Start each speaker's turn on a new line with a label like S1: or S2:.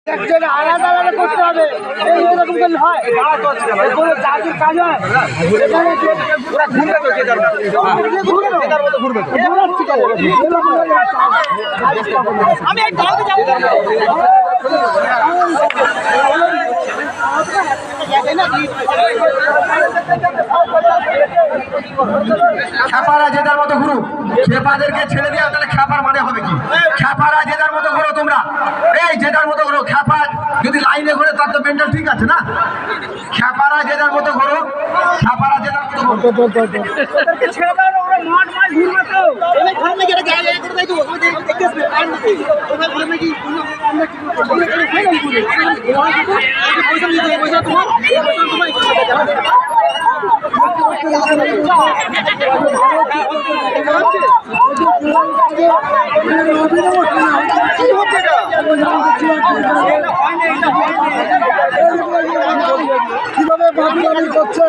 S1: একজন আলাদা আলাদা করতে হবে, এরকম করলে হয়? কোনো চাকরির কাজ হয়?
S2: ওরা ঘুরবে তো, যে যার মতো ঘুরবে তো।
S1: আমি এই দলকে যাবো।
S2: খ্যাপারা যে যার মতো ঘুরুক, খেপাদেরকে ছেড়ে দেওয়া, তাহলে খ্যাপার মানে হবে কি? খ্যাপারা যে যার মতো ঘুরো তোমরা, এই যে যার মতো ঘুরো। খ্যাপা যদি লাইনে ঘুরে তার তো মেন্টাল ঠিক আছে না? খ্যাপারা যে যার মতো ঘুরো, খ্যাপারা যে যার মতো ঘুরো।
S1: ওদেরকে ছেড়ে দাও, ওরা মাঠ মাঠ ঘুরবে তো। এবার ঘর থেকে একটা জায়গা করে দেয় তো, ওই যে দেখতে আসবে, আর নাকি ওরা ঘর থেকে আমরা কি করব? আমরা এখানে ফাইনাল করি। পয়সা নিতে হবে, পয়সা তোমার, পয়সা তোমার। কিভাবে বাদবানি করছে,